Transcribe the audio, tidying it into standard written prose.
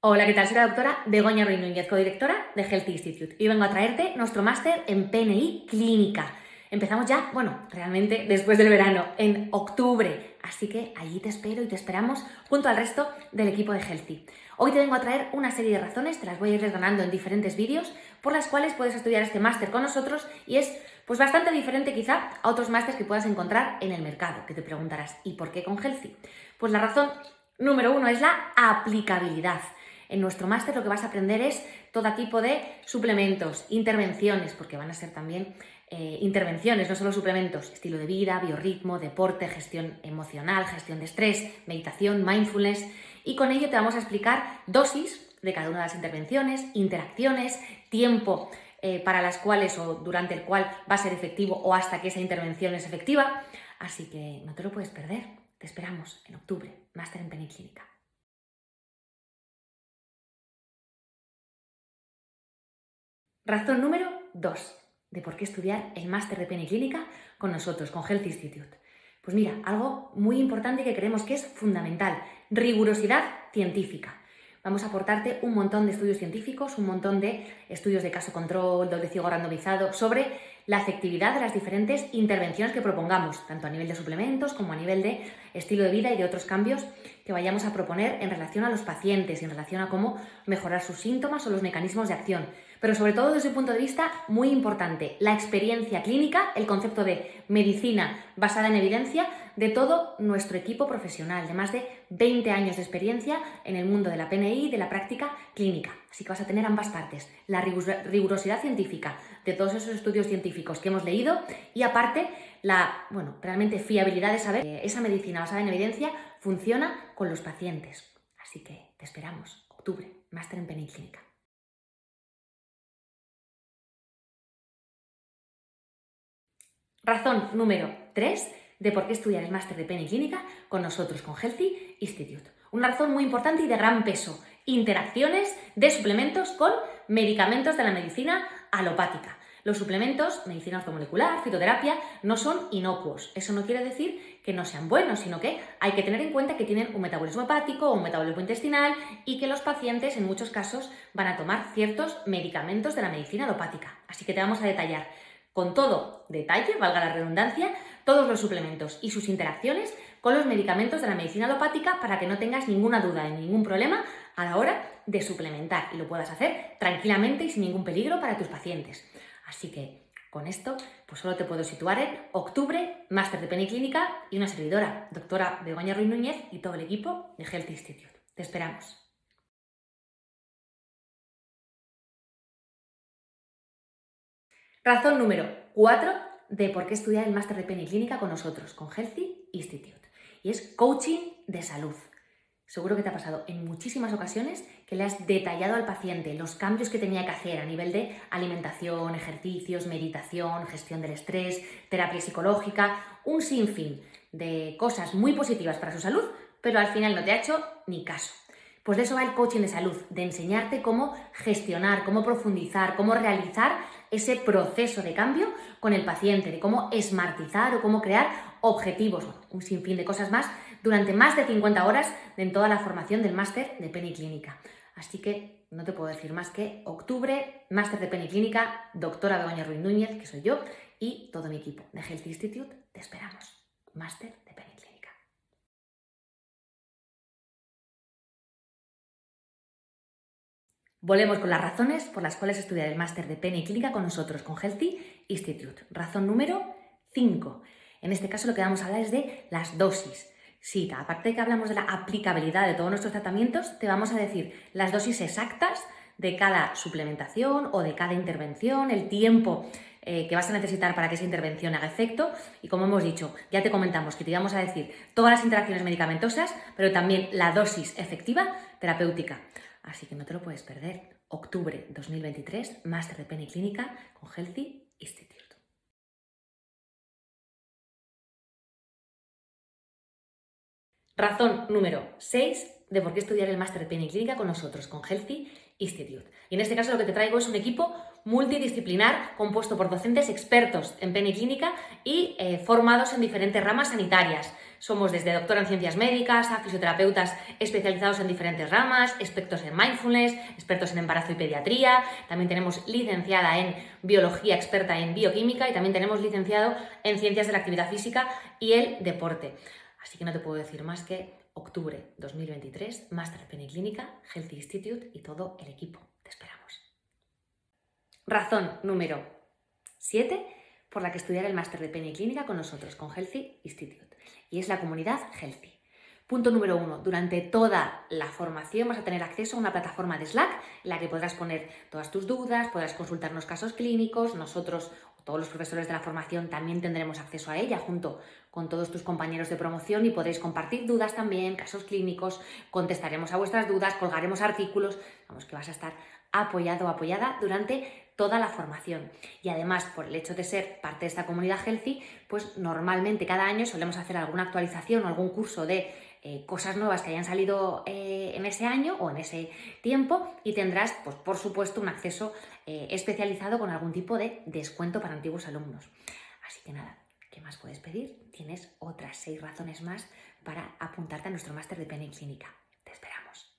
Hola, ¿qué tal? Soy la doctora Begoña Ruiz Núñez, codirectora de Health Institute, y vengo a traerte nuestro máster en PNI Clínica. Empezamos ya, realmente después del verano, en octubre, así que allí te espero y te esperamos junto al resto del equipo de Healthy. Hoy te vengo a traer una serie de razones, te las voy a ir desgranando en diferentes vídeos, por las cuales puedes estudiar este máster con nosotros y es bastante diferente quizá a otros másters que puedas encontrar en el mercado, que te preguntarás, ¿y por qué con Healthy? Pues la razón número uno es la aplicabilidad. En nuestro máster lo que vas a aprender es todo tipo de suplementos, intervenciones, porque van a ser también intervenciones, no solo suplementos, estilo de vida, biorritmo, deporte, gestión emocional, gestión de estrés, meditación, mindfulness, y con ello te vamos a explicar dosis de cada una de las intervenciones, interacciones, tiempo para las cuales o durante el cual va a ser efectivo o hasta que esa intervención es efectiva. Así que no te lo puedes perder. Te esperamos en octubre, máster en PNI Clínica. Razón número 2 de por qué estudiar el máster de PNI Clínica con nosotros, con Health Institute. Pues mira, algo muy importante que creemos que es fundamental, rigurosidad científica. Vamos a aportarte un montón de estudios científicos, un montón de estudios de caso control, doble ciego randomizado, sobre la efectividad de las diferentes intervenciones que propongamos, tanto a nivel de suplementos como a nivel de estilo de vida y de otros cambios que vayamos a proponer en relación a los pacientes y en relación a cómo mejorar sus síntomas o los mecanismos de acción. Pero sobre todo desde un punto de vista muy importante, la experiencia clínica, el concepto de medicina basada en evidencia de todo nuestro equipo profesional, de más de 20 años de experiencia en el mundo de la PNI y de la práctica clínica. Así que vas a tener ambas partes, la rigurosidad científica de todos esos estudios científicos que hemos leído y aparte la realmente fiabilidad de saber que esa medicina basada en evidencia funciona con los pacientes. Así que te esperamos, octubre, máster en PNI Clínica. Razón número 3 de por qué estudiar el máster de PNI Clínica con nosotros, con Healthy Institute. Una razón muy importante y de gran peso, interacciones de suplementos con medicamentos de la medicina alopática. Los suplementos, medicina ortomolecular, fitoterapia, no son inocuos. Eso no quiere decir que no sean buenos, sino que hay que tener en cuenta que tienen un metabolismo hepático o un metabolismo intestinal y que los pacientes en muchos casos van a tomar ciertos medicamentos de la medicina alopática. Así que te vamos a detallar con todo detalle, valga la redundancia, todos los suplementos y sus interacciones con los medicamentos de la medicina alopática para que no tengas ninguna duda ni ningún problema a la hora de suplementar y lo puedas hacer tranquilamente y sin ningún peligro para tus pacientes. Así que con esto pues solo te puedo situar en octubre, máster de PNI Clínica y una servidora, doctora Begoña Ruiz Núñez y todo el equipo de Health Institute. Te esperamos. Razón número 4 de por qué estudiar el máster de PNI Clínica con nosotros, con Healthy Institute. Y es coaching de salud. Seguro que te ha pasado en muchísimas ocasiones que le has detallado al paciente los cambios que tenía que hacer a nivel de alimentación, ejercicios, meditación, gestión del estrés, terapia psicológica, un sinfín de cosas muy positivas para su salud, pero al final no te ha hecho ni caso. Pues de eso va el coaching de salud, de enseñarte cómo gestionar, cómo profundizar, cómo realizar ese proceso de cambio con el paciente, de cómo esmartizar o cómo crear objetivos, un sinfín de cosas más, durante más de 50 horas en toda la formación del máster de PNI Clínica. Así que no te puedo decir más que octubre, máster de PNI Clínica, doctora Begoña Ruiz Núñez, que soy yo, y todo mi equipo de Health Institute, te esperamos. Máster de PNI Clínica. Volvemos con las razones por las cuales estudiar el máster de PNI Clínica con nosotros, con Healthy Institute. Razón número 5. En este caso lo que vamos a hablar es de las dosis. Sí, aparte de que hablamos de la aplicabilidad de todos nuestros tratamientos, te vamos a decir las dosis exactas de cada suplementación o de cada intervención, el tiempo que vas a necesitar para que esa intervención haga efecto y como hemos dicho, ya te comentamos que te íbamos a decir todas las interacciones medicamentosas, pero también la dosis efectiva terapéutica. Así que no te lo puedes perder. Octubre 2023, máster de PNI Clínica con Healthy Institute. Razón número 6 de por qué estudiar el máster de PNI Clínica con nosotros, con Healthy Institute. Y en este caso lo que te traigo es un equipo multidisciplinar compuesto por docentes expertos en PNI Clínica y formados en diferentes ramas sanitarias. Somos desde doctora en ciencias médicas a fisioterapeutas especializados en diferentes ramas, expertos en mindfulness, expertos en embarazo y pediatría, también tenemos licenciada en biología, experta en bioquímica y también tenemos licenciado en ciencias de la actividad física y el deporte. Así que no te puedo decir más que octubre 2023, Máster de PNI Clínica, Healthy Institute y todo el equipo. Te esperamos. Razón número 7 por la que estudiar el máster de PNI Clínica con nosotros, con Healthy Institute, y es la comunidad Healthy. Punto número 1. Durante toda la formación vas a tener acceso a una plataforma de Slack en la que podrás poner todas tus dudas, podrás consultarnos casos clínicos, nosotros, todos los profesores de la formación, también tendremos acceso a ella junto con todos tus compañeros de promoción y podréis compartir dudas también, casos clínicos, contestaremos a vuestras dudas, colgaremos artículos, vamos que vas a estar apoyado o apoyada durante toda la formación. Y además, por el hecho de ser parte de esta comunidad Healthy, pues normalmente cada año solemos hacer alguna actualización o algún curso de cosas nuevas que hayan salido en ese año o en ese tiempo y tendrás, pues por supuesto, un acceso especializado con algún tipo de descuento para antiguos alumnos. Así que nada, ¿qué más puedes pedir? Tienes otras 6 razones más para apuntarte a nuestro máster de PNI Clínica.